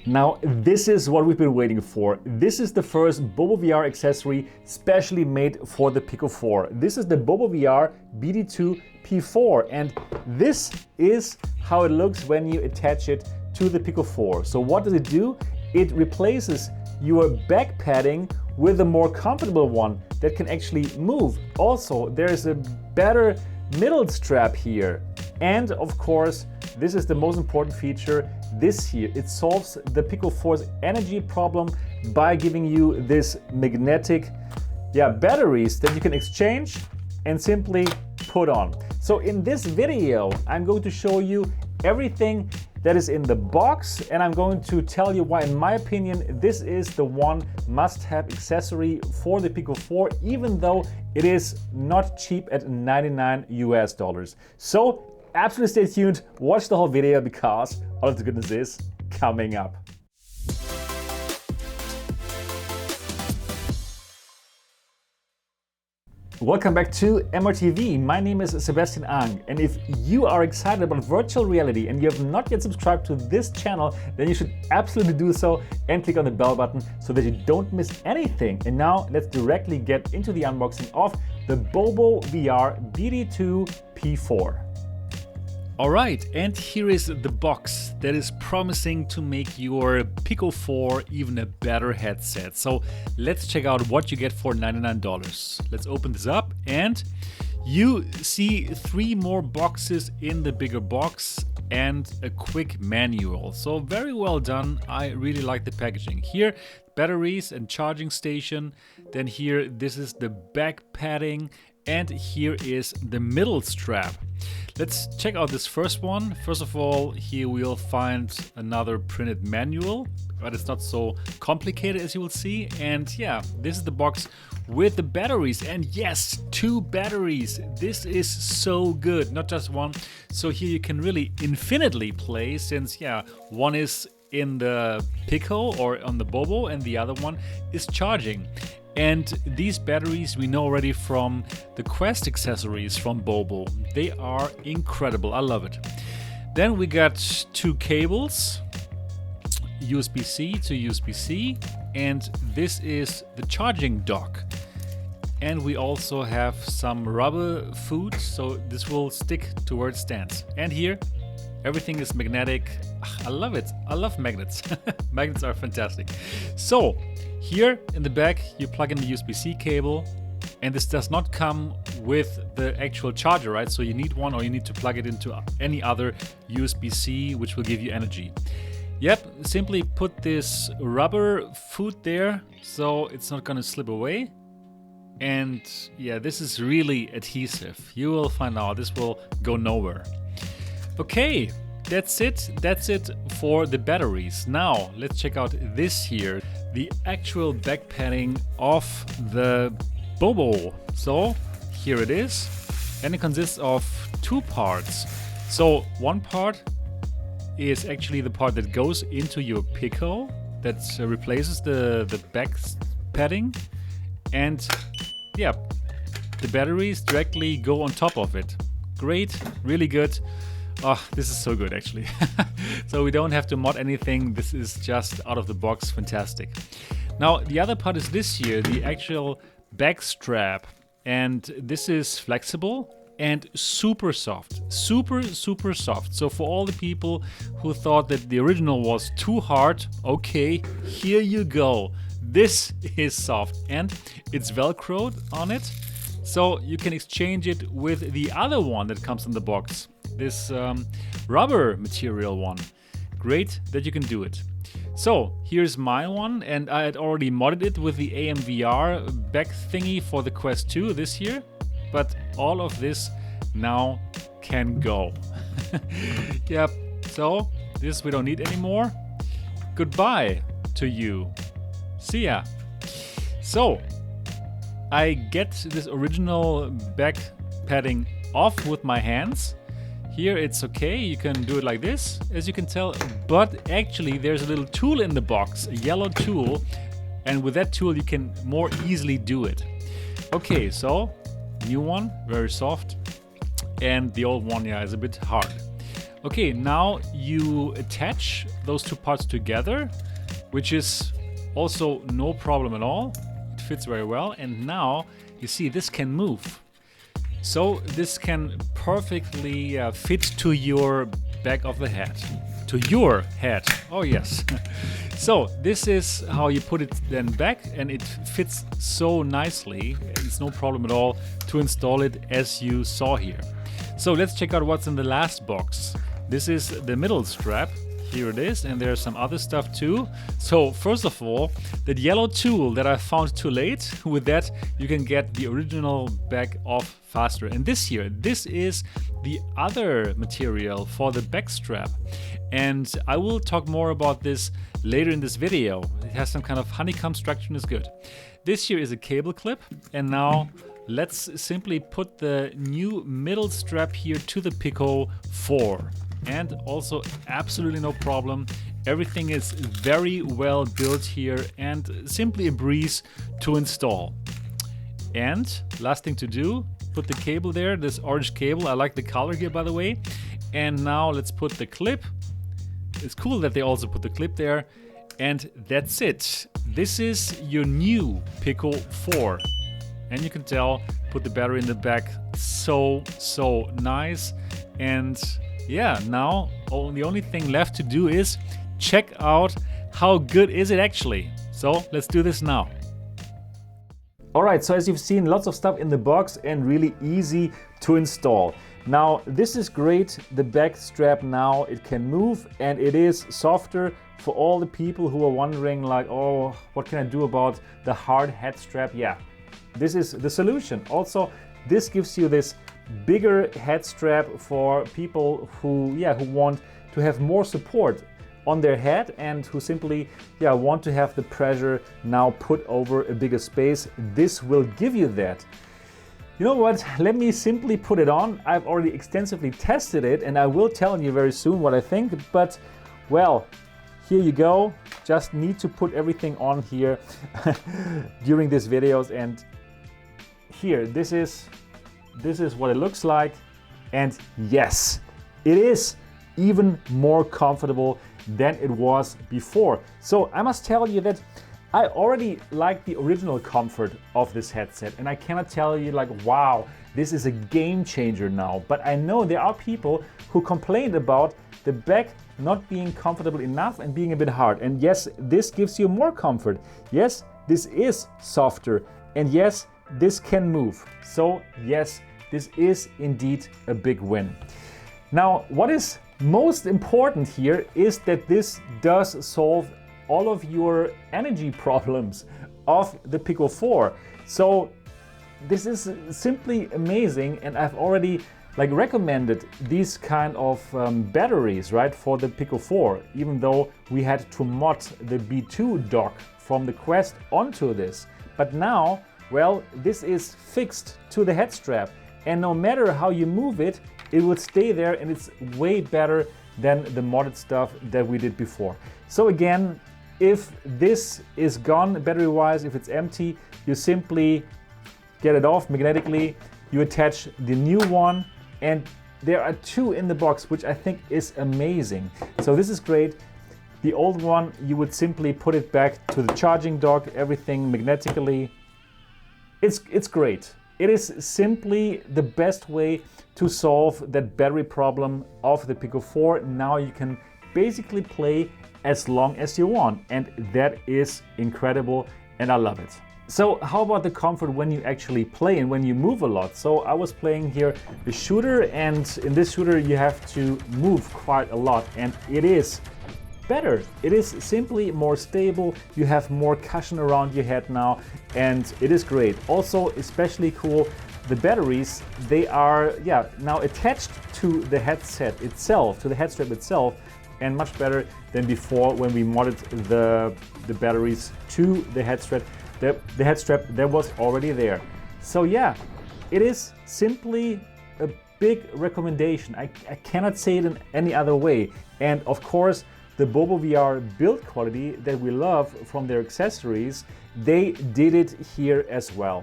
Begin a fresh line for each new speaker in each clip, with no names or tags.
Now, this is what we've been waiting for. This is the first BoboVR accessory specially made for the Pico 4. This is the BoboVR BD2-P4, and this is how it looks when you attach it to the Pico 4. So what does it do? It replaces your back padding with a more comfortable one that can actually move. Also, there's a better middle strap here. And of course, this is the most important feature. This here, it solves the Pico 4's energy problem by giving you this magnetic batteries that you can exchange and simply put on. So in this video, I'm going to show you everything that is in the box, and I'm going to tell you why, in my opinion, this is the one must-have accessory for the Pico 4, even though it is not cheap at $99 US. So absolutely stay tuned, watch the whole video, because all of the goodness is coming up. Welcome back to MRTV. My name is Sebastian, and if you are excited about virtual reality and you have not yet subscribed to this channel, then you should absolutely do so and click on the bell button so that you don't miss anything. And now let's directly get into the unboxing of the BoboVR BD2-P4. Alright, and here is the box that is promising to make your Pico 4 even a better headset. So let's check out what you get for $99. Let's open this up, and you see 3 more boxes in the bigger box and a quick manual. So very well done. I really like the packaging. Here, batteries and charging station. Then here, this is the back padding, and here is the middle strap. Let's check out this first one. First of all, here we'll find another printed manual, but it's not so complicated as you will see. And yeah, this is the box with the batteries, and yes, 2 batteries. This is so good, not just one. So here you can really infinitely play, since one is in the Pico or on the Bobo and the other one is charging. And these batteries we know already from the Quest accessories from Bobo. They are incredible, I love it. Then we got 2 cables, USB-C to USB-C, and this is the charging dock. And we also have some rubber foot, so this will stick to where it stands. And here, everything is magnetic. I love it. I love magnets. Magnets are fantastic. So here in the back, you plug in the USB-C cable, and this does not come with the actual charger, right? So you need one, or you need to plug it into any other USB-C, which will give you energy. Yep, simply put this rubber foot there, so it's not gonna slip away. And yeah, this is really adhesive. You will find out this will go nowhere. Okay, that's it. That's it for the batteries. Now, let's check out this here. The actual back padding of the Bobo. So here it is, and it consists of 2 parts. So one part is actually the part that goes into your Pico, that replaces the back padding, and yeah, the batteries directly go on top of it. Great, really good. Oh, this is so good actually. So we don't have to mod anything. This is just out of the box, fantastic. Now the other part is this here, the actual back strap. And this is flexible and super soft. Super soft. So for all the people who thought that the original was too hard, okay, here you go. This is soft, and it's velcroed on it. So you can exchange it with the other one that comes in the box. This rubber material one. Great that you can do it. So here's my one, and I had already modded it with the AMVR back thingy for the Quest 2 this year, but all of this now can go. Yep, so this we don't need anymore. Goodbye to you. See ya. So I get this original back padding off with my hands. Here it's okay, you can do it like this, as you can tell, but actually there's a little tool in the box, a yellow tool, and with that tool you can more easily do it. Okay, so new one, very soft, and the old one, yeah, is a bit hard. Okay, now you attach those two parts together, which is also no problem at all. It fits very well. And now you see this can move. So this can perfectly fit to your back of the head. To your head. Oh yes. So this is how you put it then back, and it fits so nicely. It's no problem at all to install it, as you saw here. So let's check out what's in the last box. This is the middle strap. Here it is, and there's some other stuff too. So first of all, that yellow tool that I found too late, with that you can get the original back off faster. And this is the other material for the back strap. And I will talk more about this later in this video. It has some kind of honeycomb structure and is good. This here is a cable clip, and now let's simply put the new middle strap here to the Pico 4. And also absolutely no problem. Everything is very well built here and simply a breeze to install. And last thing to do, put the cable there, this orange cable. I like the color here, by the way. And now let's put the clip. It's cool that they also put the clip there. And that's it. This is your new Pico 4. And you can tell, put the battery in the back. So nice. And yeah, now the only thing left to do is check out how good is it actually. So let's do this now. Alright, so as you've seen, lots of stuff in the box and really easy to install. Now this is great, the back strap now, it can move and it is softer for all the people who are wondering like, oh, what can I do about the hard head strap? Yeah, this is the solution. Also, this gives you this bigger head strap for people who want to have more support on their head and who simply want to have the pressure now put over a bigger space. This will give you that. You know what? Let me simply put it on. I've already extensively tested it and I will tell you very soon what I think, but well, here you go. Just need to put everything on here during these videos, and here, this is what it looks like, and yes, it is even more comfortable than it was before. So I must tell you that I already like the original comfort of this headset, and I cannot tell you like, wow, this is a game changer now. But I know there are people who complained about the back not being comfortable enough and being a bit hard. And yes, this gives you more comfort. Yes, this is softer, and yes, this can move. So yes, this is indeed a big win. Now, what is most important here is that this does solve all of your energy problems of the Pico 4. So this is simply amazing, and I've already recommended these kind of batteries, right, for the Pico 4, even though we had to mod the B2 dock from the Quest onto this. But now, well, this is fixed to the head strap, and no matter how you move it, it will stay there, and it's way better than the modded stuff that we did before. So again, if this is gone battery-wise, if it's empty, you simply get it off magnetically, you attach the new one, and there are two in the box, which I think is amazing. So this is great. The old one, you would simply put it back to the charging dock, everything magnetically. It's great. It is simply the best way to solve that battery problem of the Pico 4. Now you can basically play as long as you want, and that is incredible, and I love it. So how about the comfort when you actually play and when you move a lot? So I was playing here the shooter, and in this shooter you have to move quite a lot, and it is better. It is simply more stable. You have more cushion around your head now, and it is great. Also, especially cool, the batteries, they are now attached to the headset itself, to the head strap itself, and much better than before when we modded the batteries to the head strap. The head strap that was already there. So yeah, it is simply a big recommendation. I cannot say it in any other way. And of course, the BoboVR build quality that we love from their accessories, they did it here as well.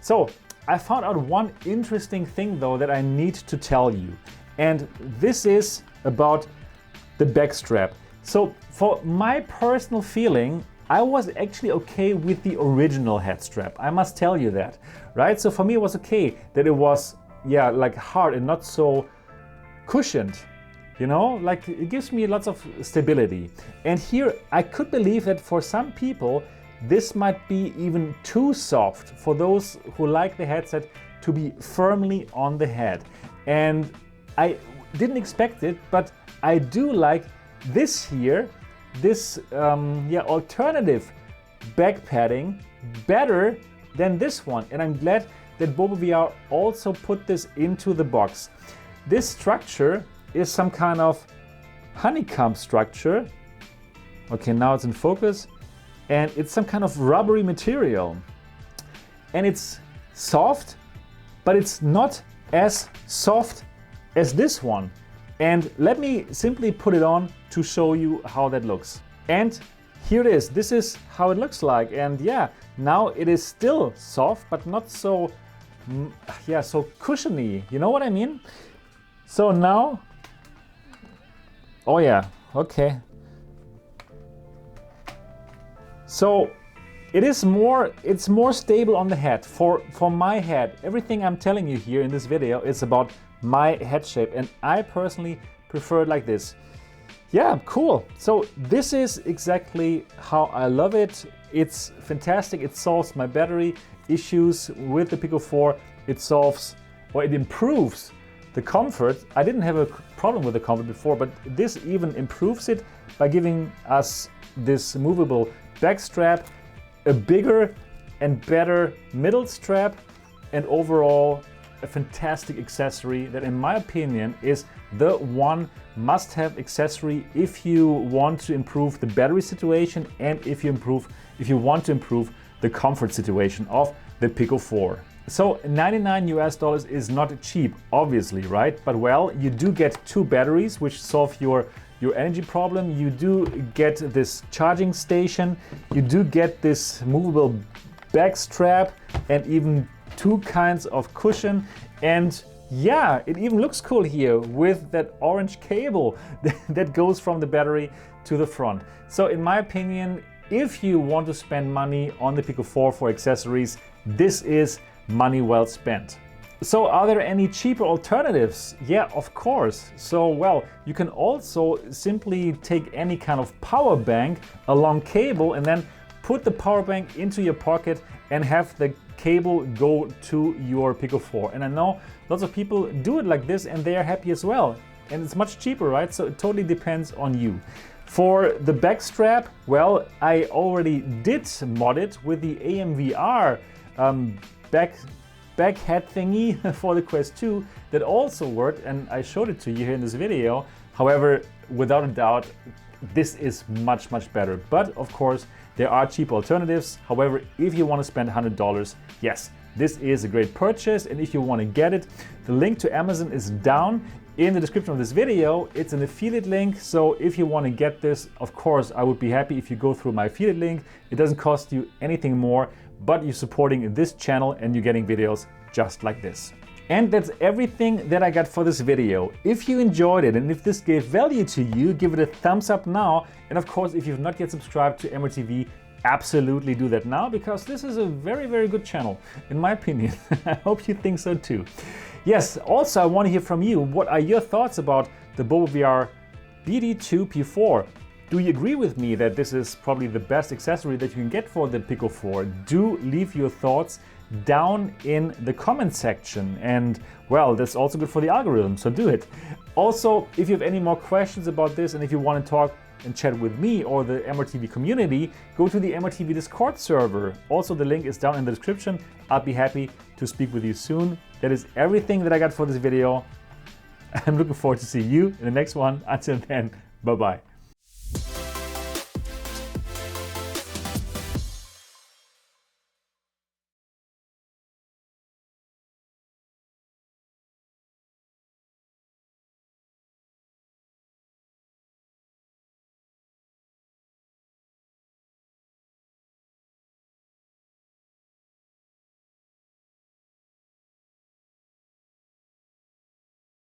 So I found out one interesting thing though that I need to tell you. And this is about the back strap. So for my personal feeling, I was actually okay with the original head strap. I must tell you that, right? So for me, it was okay that it was, yeah, like hard and not so cushioned. You know, like it gives me lots of stability. And here I could believe that for some people, this might be even too soft for those who like the headset to be firmly on the head. And I didn't expect it, but I do like this here, this alternative back padding better than this one. And I'm glad that BoboVR also put this into the box. This structure is some kind of honeycomb structure. Okay, now it's in focus. And it's some kind of rubbery material. And it's soft, but it's not as soft as this one. And let me simply put it on to show you how that looks. And here it is. This is how it looks like. And yeah, now it is still soft, but not so, so cushiony. You know what I mean? So now, oh yeah, okay. So it's more stable on the head. For my head, everything I'm telling you here in this video is about my head shape, and I personally prefer it like this. Yeah, cool. So this is exactly how I love it. It's fantastic. It solves my battery issues with the Pico 4. It solves, or it improves the comfort. I didn't have a problem with the comfort before, but this even improves it by giving us this movable back strap, a bigger and better middle strap, and overall a fantastic accessory that in my opinion is the one must-have accessory if you want to improve the battery situation and if you want to improve the comfort situation of the Pico 4. So $99 is not cheap, obviously, right? But well, you do get 2 batteries which solve your energy problem. You do get this charging station, you do get this movable back strap, and even 2 kinds of cushion. And yeah, it even looks cool here with that orange cable that goes from the battery to the front. So in my opinion, if you want to spend money on the Pico 4 for accessories, this is money well spent. So are there any cheaper alternatives? Yeah, of course. So well, you can also simply take any kind of power bank, a long cable, and then put the power bank into your pocket and have the cable go to your Pico 4. And I know lots of people do it like this and they are happy as well. And it's much cheaper, right? So it totally depends on you. For the back strap, well, I already did mod it with the AMVR back head thingy for the Quest 2 that also worked, and I showed it to you here in this video. However, without a doubt, this is much better. But of course, there are cheap alternatives. However, if you want to spend $100, yes, this is a great purchase. And if you want to get it, the link to Amazon is down in the description of this video. It's an affiliate link. So if you want to get this, of course, I would be happy if you go through my affiliate link. It doesn't cost you anything more, but you're supporting this channel and you're getting videos just like this. And that's everything that I got for this video. If you enjoyed it and if this gave value to you, give it a thumbs up now. And of course, if you've not yet subscribed to MRTV, absolutely do that now, because this is a very good channel, in my opinion. I hope you think so too. Yes, also I want to hear from you. What are your thoughts about the BoboVR BD2-P4? Do you agree with me that this is probably the best accessory that you can get for the Pico 4? Do leave your thoughts down in the comment section, and well, that's also good for the algorithm, so do it. Also, if you have any more questions about this and if you want to talk and chat with me or the MRTV community, go to the MRTV Discord server. Also, the link is down in the description. I'll be happy to speak with you soon. That is everything that I got for this video. I'm looking forward to see you in the next one. Until then, bye-bye.